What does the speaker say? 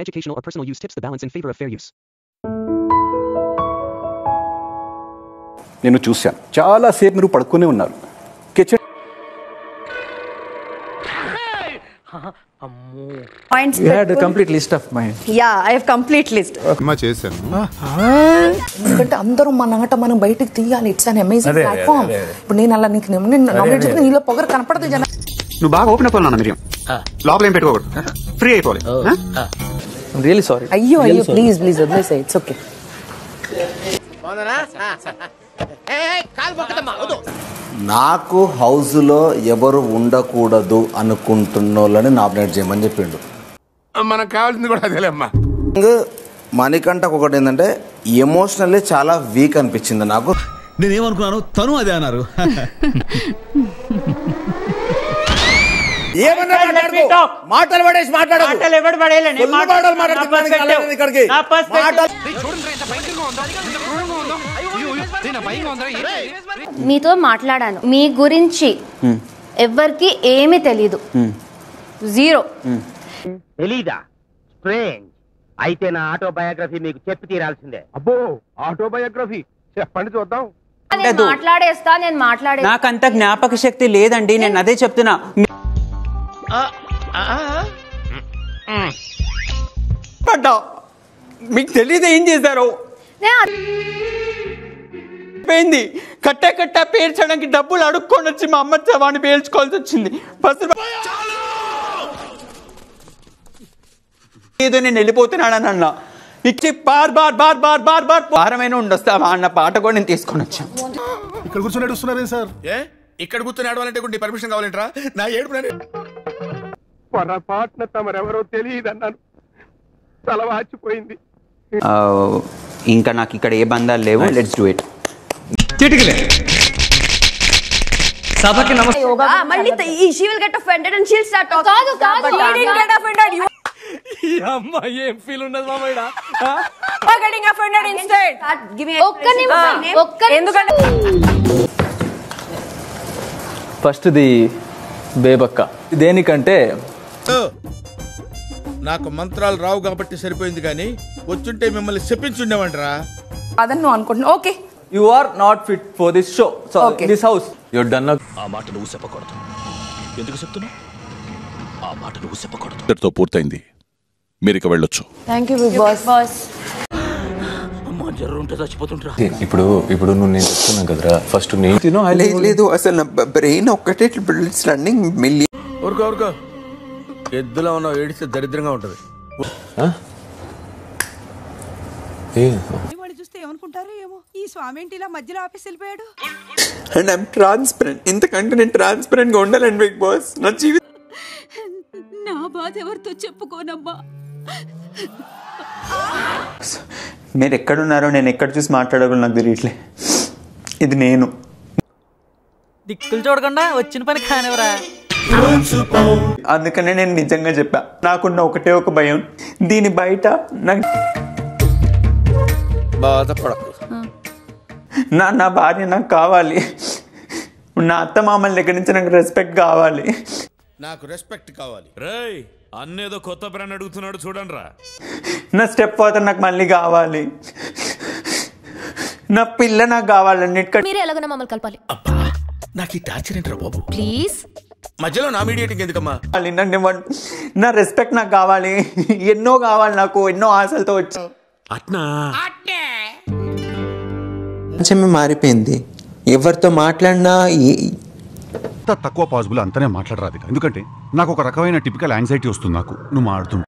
Educational or personal use tips the balance in favor of fair use. నేను చూశాను చాలా సేపు మీరు పడుకునే ఉన్నారు kitchen Points. You had a complete list of mine. Yeah, I have complete list. చేశాను ఎందుకంటే అందరూ మనం బయటికి తీయాలి. It's an amazing platform. ఇప్పుడు నేను అలా నీకు నామినేట్ చేస్తే నీలో పొగరు కనపడదు జన. నువ్వు బాగా ఓపెన్ అవ్వాలి నాన్న మిరియం లోపల ఏం పెట్టుకోకూడదు ఫ్రీ అయిపోవాలి. I'm really sorry. అయ్యో ప్లీజ్ వదిలేసే. It's okay. నాకు హౌస్లో ఎవరు ఉండకూడదు అనుకుంటున్నోళ్ళని నామినేట్ చేయమని చెప్పిండు. మనకు కావాల్సింది కూడా అదేలేమ్మా. మణికంఠకు ఒకటి ఏంటంటే ఎమోషనల్లీ చాలా వీక్ అనిపించింది నాకు. నేనేమనుకున్నాను తను అదే అన్నారు. మాటలు పడేసి మీతో మాట్లాడాను. మీ గురించి ఎవరికి ఏమీ తెలీదు. జీరో. తెలీదా? స్ట్రేంజ్. అయితే నా ఆటోబయోగ్రఫీ మీకు చెప్పి తీరాల్సిందే. అబ్బో, ఆటోబయోగ్రఫీ చెప్పండి చూద్దాం. నేను మాట్లాడేస్తా. నాకంత జ్ఞాపక శక్తి లేదండి. నేను అదే చెప్తున్నా. మీకు తెలీదు ఏం చేశారు. పోయింది కట్ట పేర్చడానికి డబ్బులు అడుక్కొని వచ్చి మా అమ్మ వాడిని పేల్చుకోవాల్సి వచ్చింది. ఏదో నేను వెళ్ళిపోతున్నాడని అన్నా. ఇచ్చి బార్ భారమైనా ఉండొస్తావా అన్న పాట కూడా నేను తీసుకొని వచ్చాను. ఇక్కడ కూర్చొని ఏడుస్తున్నారే సార్? ఇక్కడ కూర్చొని ఏడవాలంటే నీ పర్మిషన్ కావాలంటరా? నా ఏడుపు పొరపాటున తమరెవరో తెలియదు అన్నాను. తల వాచిపోయింది. ఇంకా నాకు ఇక్కడ ఏ బంధాలు లేవు. Let's do it. సభకి నమస్కారం. మళ్ళీ she will get offended and she'll start talking. కాదు she didn't get offended. ఈ అమ్మాయి ఏం ఫీల్ ఉన్నది మామయ్య? getting offended instead. Give me ఒక్క నిమిషం. ఎందుకంటే ఫస్ట్ ది బేబక్క దేనికంటే నాకు మంత్రాలు రావు కాబట్టి సరిపోయింది, కానీ వచ్చుంటే మిమ్మల్ని చెప్పించుండేవంటరా. అదని నువ్వు అనుకుంటున్నావు. Okay, you are not fit for this show. So this house your done. ఆ మాట నువ్వు చెప్పకూడదు. ఎందుకు చెప్తున్నావు? ఆ మాట నువ్వు చెప్పకూడదు. పూర్తయింది, మీరు ఇక వెళ్ళొచ్చు. Thank you Bigg Boss. అమ్మా జర్రుంటే చచ్చిపోతుంటా. ఇప్పుడు నేను చెప్తున్నాను కదరా ఫస్ట్ నేను లేదు అసలు నా బ్రెయిన్ ఒక్కటే రన్నింగ్ మిల్లీ. ఊరుకో ఎద్దులో ఉన్న ఏడిస్తే దరిద్రంగా ఉంటది. చూస్తే ఏమనుకుంటారో ఏమో, ఈ స్వామి ఏంటి ఇలా మధ్యలో ఆఫీస్ వెళ్ళిపోయాడు. And I'm transparent. ఇంతకంటే నేను ట్రాన్స్పరెంట్ గా ఉండాలండి బిగ్ బాస్. నా జీవితం నా బాధ ఎవరితో చెప్పుకోనమ్మా. మీరు ఎక్కడున్నారో నేను ఎక్కడ చూసి మాట్లాడాలో నాకు తెలియట్లే. ఇది నేను దిక్కులు చూడకుండా వచ్చిన పని కానివరా. అందుకనే నేను నిజంగా చెప్పా. నాకున్న ఒకటే ఒక భయం, దీని బయట నాకు బాధపడకు. నా భార్య నాకు కావాలి. నా అత్త మామల దగ్గర నుంచి నాకు రెస్పెక్ట్ కావాలి. నాకు రెస్పెక్ట్ కావాలి. రేయ్ అన్నేదో కొత్త బ్రాండ్ అడుగుతున్నాడు చూడండి రా. నా స్టెప్ ఫాదర్ నాకు మళ్ళీ కావాలి. నా పిల్ల నాకు కావాలండి. మీరు ఎలాగైనా మమ్మల్ని కలపాలి. నాకు ఈ టార్చర్ ఏంట్రా బాబు? ప్లీజ్ మధ్యలో నా మీడియేటింగ్ ఎందుకమ్మా? నా రెస్పెక్ట్ నాకు కావాలి. ఎన్నో కావాలి నాకు, ఎన్నో ఆశలతో వచ్చా. అట్నా మారిపోయింది. ఎవరితో మాట్లాడినా తక్కువ పాసిబుల్ అంతనే మాట్లాడరాదు. ఎందుకంటే నాకు ఒక రకమైన టిపికల్ యాంగ్జైటీ వస్తుంది. నాకు నువ్వు మాట్లాడుతుంటా